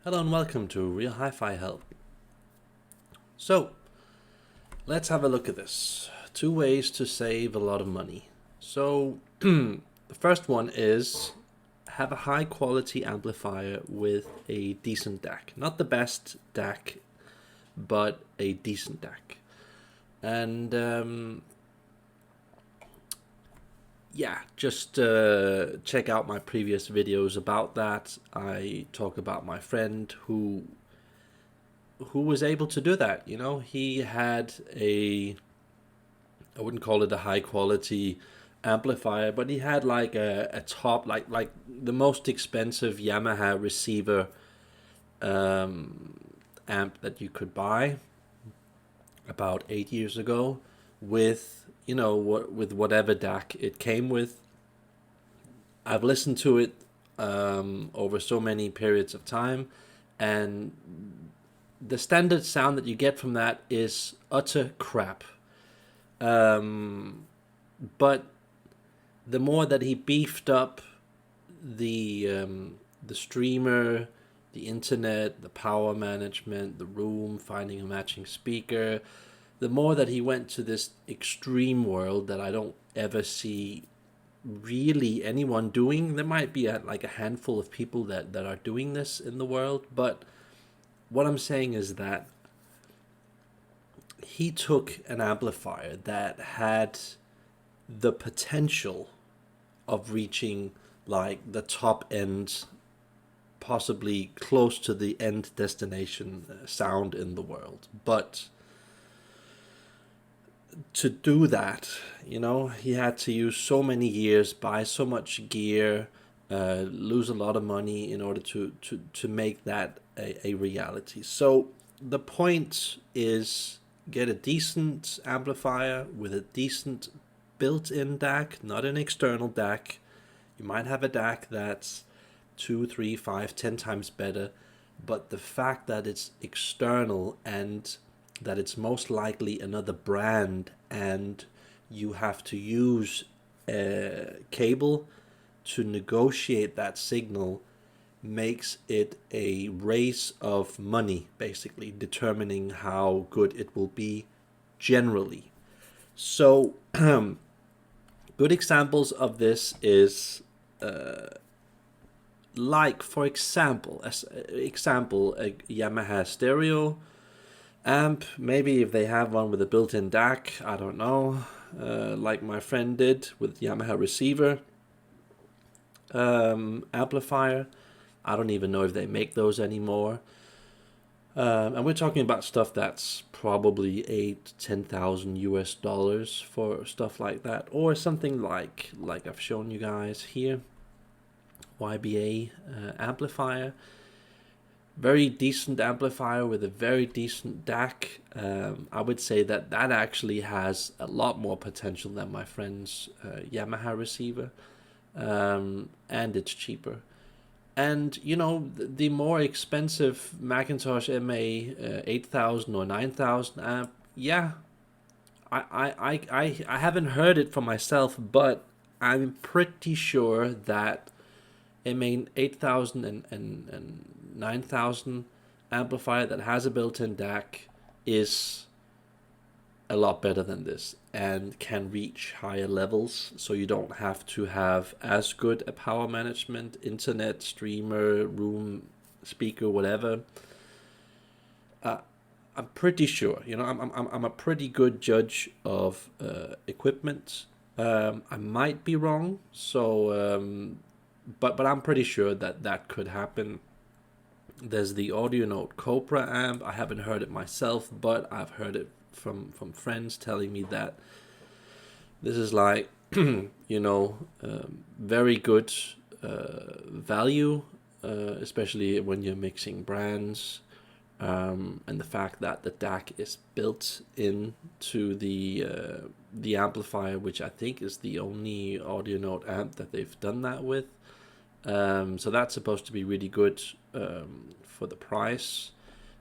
Hello and welcome to Real Hi-Fi Help. So, let's have a look at this. 2 ways to save a lot of money. So, the first one is have a high quality amplifier with a decent DAC. Not the best DAC, but a decent DAC. And just check out my previous videos about that. I talk about my friend who was able to do that. He had I wouldn't call it a high quality amplifier, but he had like a top, like the most expensive Yamaha receiver amp that you could buy about 8 years ago, with with whatever DAC it came with. I've listened to it over so many periods of time, and the standard sound that you get from that is utter crap. But the more that he beefed up the streamer, the internet, the power management, the room, finding a matching speaker, the more that he went to this extreme world that I don't ever see really anyone doing. There might be like a handful of people that are doing this in the world, but what I'm saying is that he took an amplifier that had the potential of reaching like the top end, possibly close to the end destination sound in the world. But to do that, he had to use so many years, buy so much gear, lose a lot of money in order to make that a reality. So the point is get a decent amplifier with a decent built-in DAC, not an external DAC. You might have a DAC that's 2, 3, 5, 10 times better, but the fact that it's external and that it's most likely another brand, and you have to use a cable to negotiate that signal, makes it a race of money, basically determining how good it will be generally. So good examples of this is like, for example, a Yamaha stereo amp. Maybe if they have one with a built-in DAC, I don't know, like my friend did with Yamaha receiver amplifier. I don't even know if they make those anymore. And we're talking about stuff that's probably 8,000 to 10,000 US dollars for stuff like that, or something like I've shown you guys here, YBA amplifier. Very decent amplifier with a very decent DAC. I would say that actually has a lot more potential than my friend's Yamaha receiver, and it's cheaper. And the more expensive Macintosh MA 8000 or 9000 amp, yeah, I haven't heard it for myself, but I'm pretty sure that MA 8000 and 9000 amplifier that has a built-in DAC is a lot better than this and can reach higher levels, so you don't have to have as good a power management, internet, streamer, room, speaker, whatever. I'm pretty sure, I'm a pretty good judge of equipment. I might be wrong, so but I'm pretty sure that that could happen. There's the Audio Note Cobra amp. I haven't heard it myself, but I've heard it from friends telling me that this is like very good value, especially when you're mixing brands, and the fact that the DAC is built into the amplifier, which I think is the only Audio Note amp that they've done that with. So that's supposed to be really good for the price.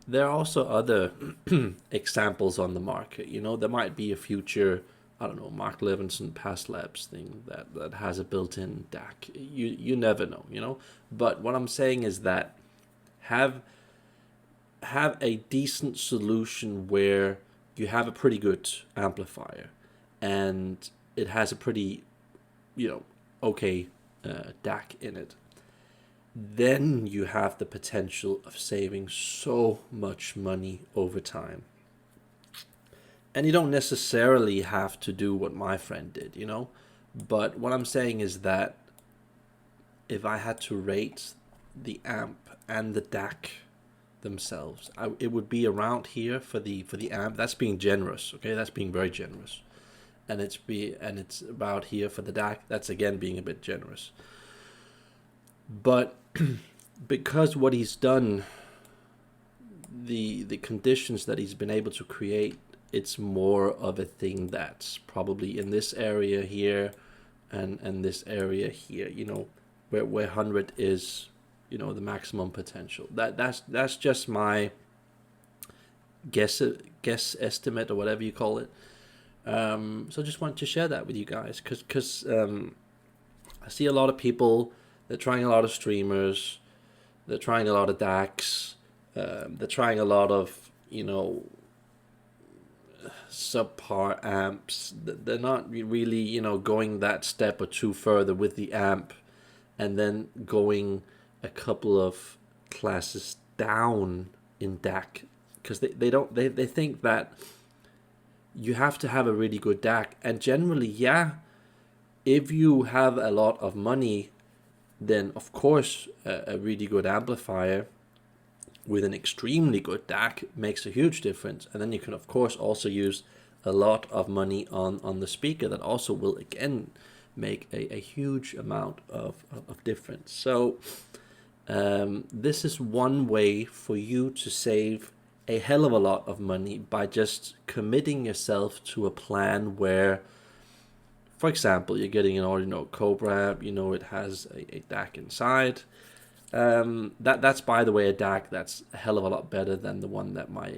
There are also other examples on the market. There might be a future, I don't know, Mark Levinson Past Labs thing that has a built-in DAC. You never know. But what I'm saying is that have a decent solution where you have a pretty good amplifier and it has a pretty, okay DAC in it, then you have the potential of saving so much money over time. And you don't necessarily have to do what my friend did, But what I'm saying is that if I had to rate the amp and the DAC themselves, it would be around here for the amp. That's being generous, okay? That's being very generous. And it's about here for the DAC. That's again being a bit generous. But because what he's done, the conditions that he's been able to create, it's more of a thing that's probably in this area here and this area here, where 100 is, the maximum potential. That's just my guess estimate or whatever you call it. So just want to share that with you guys because I see a lot of people, they're trying a lot of streamers, they're trying a lot of DACs, they're trying a lot of, subpar amps. They're not really, going that step or two further with the amp and then going a couple of classes down in DAC because they think that you have to have a really good DAC. And generally, yeah, if you have a lot of money, then of course a really good amplifier with an extremely good DAC makes a huge difference. And then you can of course also use a lot of money on the speaker that also will again make a huge amount of difference. So this is one way for you to save a hell of a lot of money by just committing yourself to a plan where, for example, you're getting an Audio Cobra, it has a DAC inside. That's, by the way, a DAC that's a hell of a lot better than the one that my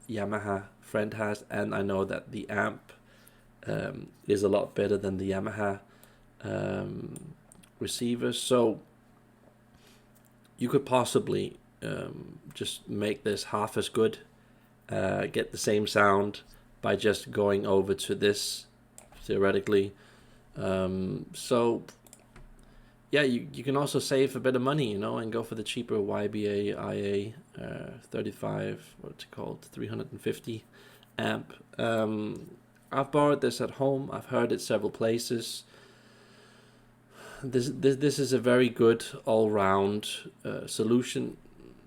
Yamaha friend has, and I know that the amp is a lot better than the Yamaha receivers. So you could possibly just make this half as good, get the same sound by just going over to this, theoretically. So yeah, you can also save a bit of money, and go for the cheaper YBA IA 35, what's it called, 350 amp. I've borrowed this at home. I've heard it several places. This is a very good all-round solution.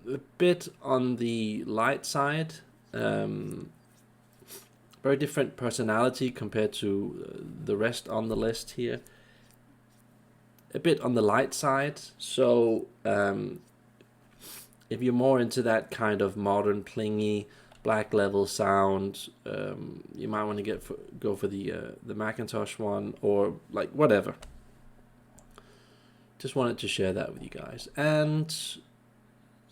A bit on the light side. Very different personality compared to the rest on the list here. A bit on the light side. So if you're more into that kind of modern, plingy, black level sound, you might want to go for the Macintosh one, or like whatever. Just wanted to share that with you guys. And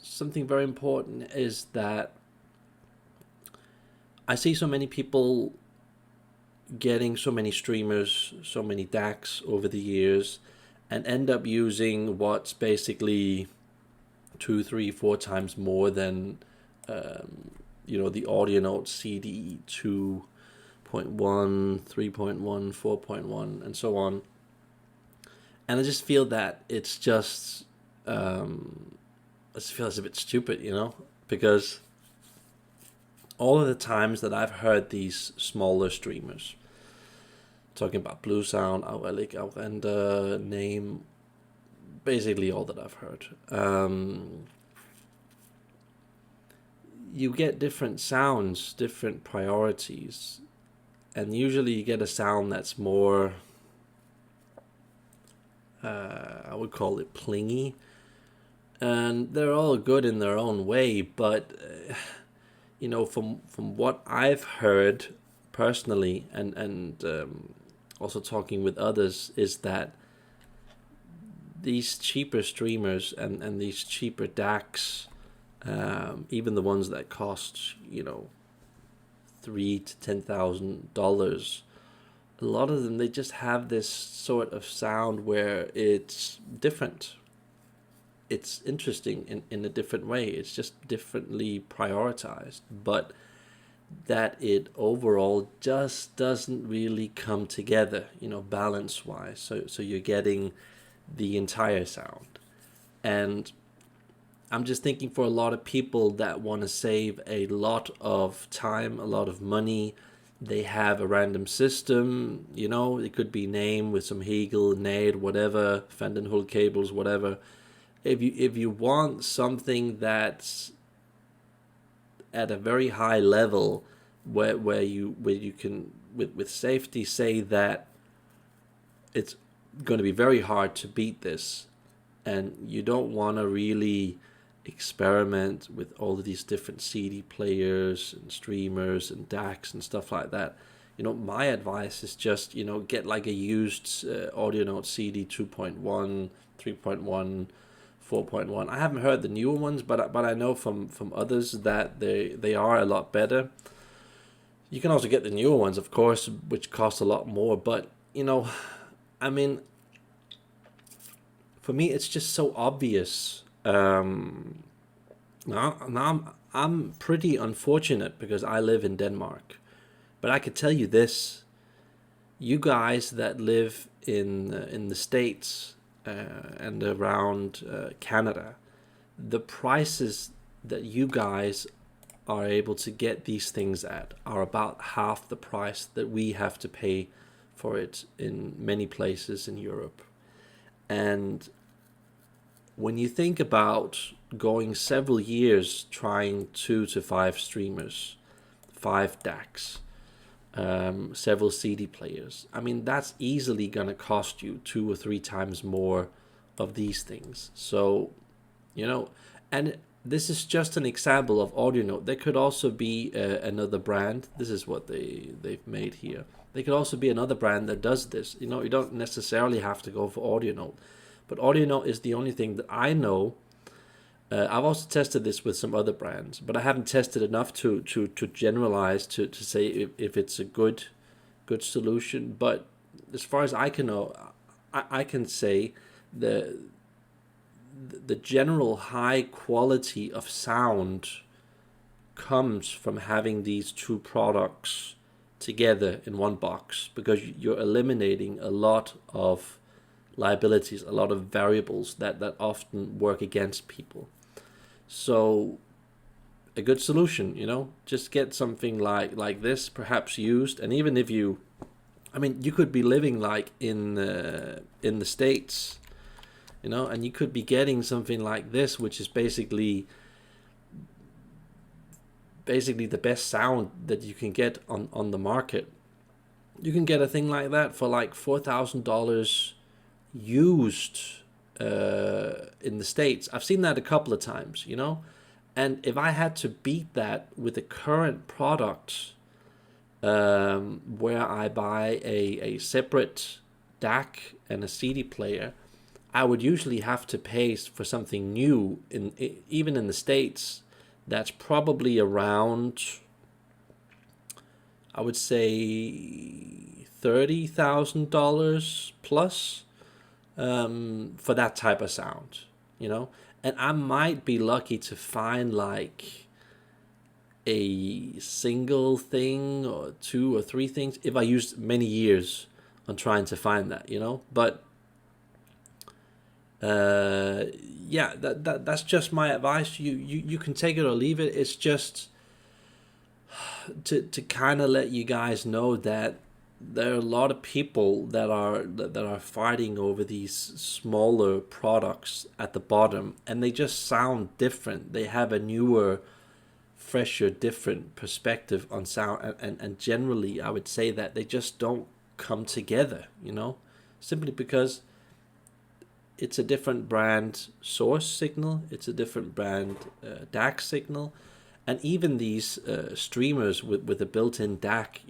something very important is that I see so many people getting so many streamers, so many DACs over the years, and end up using what's basically 2, 3, 4 times more than the Audionaut CD 2.1, 3.1, 4.1, and so on. And I just feel that it's just, I just feel it's a bit stupid, because all of the times that I've heard these smaller streamers talking about Blue Sound, Aurelik, Aurenda, name, basically all that I've heard. You get different sounds, different priorities, and usually you get a sound that's more, I would call it plingy, and they're all good in their own way, but from what I've heard personally, and also talking with others, is that these cheaper streamers and these cheaper DACs, even the ones that cost $3,000 to $10,000, a lot of them, they just have this sort of sound where it's different. it's interesting in a different way. It's just differently prioritized, but that it overall just doesn't really come together, balance wise. So you're getting the entire sound. And I'm just thinking for a lot of people that want to save a lot of time, a lot of money, they have a random system, it could be name with some Hegel, Nade, whatever, Vandenhul cables, whatever. If you want something that's at a very high level, where you can with safety say that it's going to be very hard to beat this, and you don't want to really experiment with all of these different CD players and streamers and DACs and stuff like that. My advice is just, get like a used Audionote CD 2.1, 3.1, 4.1. I haven't heard the newer ones, but I know from others that they are a lot better. You can also get the newer ones, of course, which cost a lot more. But I mean, for me, it's just so obvious. Now I'm pretty unfortunate because I live in Denmark, but I could tell you this: you guys that live in the States and around Canada, the prices that you guys are able to get these things at are about half the price that we have to pay for it in many places in Europe. And when you think about going several years trying 2 to 5 streamers, 5 DACs, several CD players, I mean, that's easily going to cost you 2 or 3 times more of these things. So, and this is just an example of Audionote. There could also be another brand. This is what they've made here. There could also be another brand that does this. You don't necessarily have to go for Audionote. But Audionote is the only thing that I know. I've also tested this with some other brands, but I haven't tested enough to generalize to say if it's a good solution. But as far as I can know, I can say the general high quality of sound comes from having these two products together in one box, because you're eliminating a lot of liabilities, a lot of variables that often work against people. So a good solution, just get something like this, perhaps used. And even if you could be living like in the States, and you could be getting something like this, which is basically the best sound that you can get on the market. You can get a thing like that for like $4,000 used in the States. I've seen that a couple of times, and if I had to beat that with the current product, where I buy a separate DAC and a CD player, I would usually have to pay for something new, even in the States, that's probably around, I would say, $30,000 plus, for that type of sound, And I might be lucky to find like a single thing or 2 or 3 things if I used many years on trying to find that, But yeah, that's just my advice. You can take it or leave it. It's just to kind of let you guys know that there are a lot of people that are fighting over these smaller products at the bottom, and they just sound different. They have a newer, fresher, different perspective on sound, and generally I would say that they just don't come together, simply because it's a different brand source signal, it's a different brand DAC signal, and even these streamers with a built-in DAC,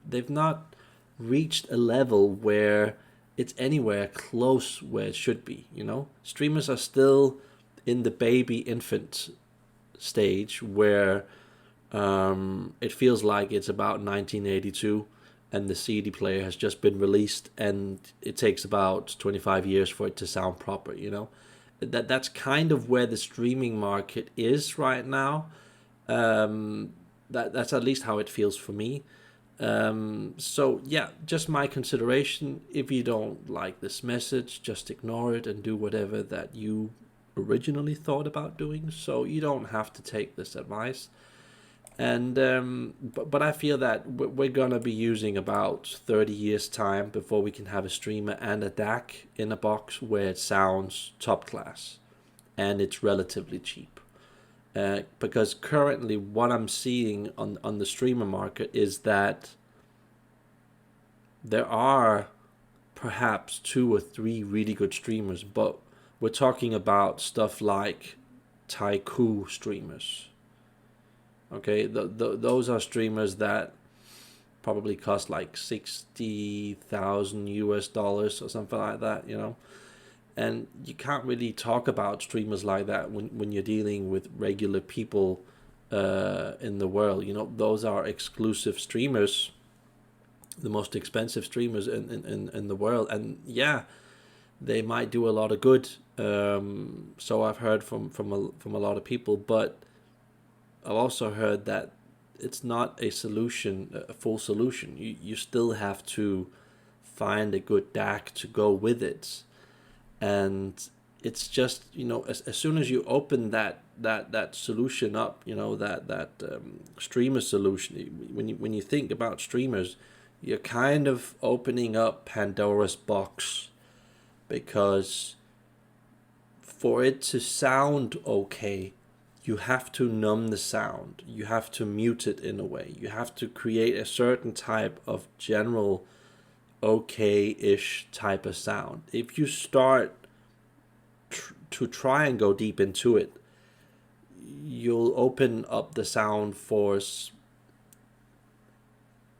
they've not reached a level where it's anywhere close where it should be. Streamers are still in the baby infant stage where it feels like it's about 1982, and the CD player has just been released, and it takes about 25 years for it to sound proper. That's kind of where the streaming market is right now. That's at least how it feels for me. So yeah, just my consideration. If you don't like this message, just ignore it and do whatever that you originally thought about doing. So you don't have to take this advice. And but I feel that we're gonna be using about 30 years time before we can have a streamer and a DAC in a box where it sounds top class and it's relatively cheap. Because currently what I'm seeing on the streamer market is that there are perhaps 2 or 3 really good streamers, but we're talking about stuff like Taiku streamers. Okay, those are streamers that probably cost like 60,000 US dollars or something like that. And you can't really talk about streamers like that when you're dealing with regular people in the world. Those are exclusive streamers, the most expensive streamers in the world. And yeah, they might do a lot of good. So I've heard from a lot of people, but I've also heard that it's not a solution, a full solution. You still have to find a good DAC to go with it. And it's just, as soon as you open that solution up, that streamer solution, when you think about streamers, you're kind of opening up Pandora's box, because for it to sound okay, you have to numb the sound. You have to mute it in a way. You have to create a certain type of general okay-ish type of sound. If you start to try and go deep into it, you'll open up the sound for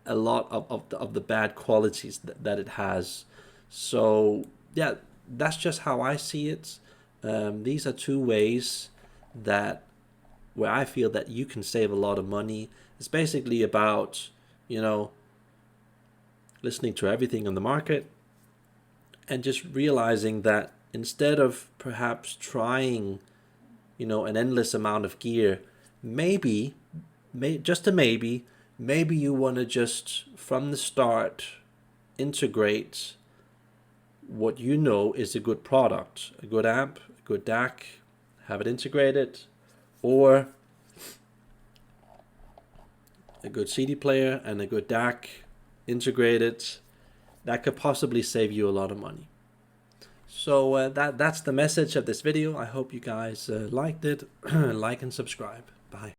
a lot of the bad qualities that it has. So yeah, that's just how I see it. These are 2 ways where I feel that you can save a lot of money. It's basically about, listening to everything on the market and just realizing that instead of perhaps trying, an endless amount of gear, maybe you want to just from the start integrate what is a good product, a good amp, a good DAC, have it integrated, or a good CD player and a good DAC integrated. That could possibly save you a lot of money. So that's the message of this video. I hope you guys liked it. Like and subscribe. Bye.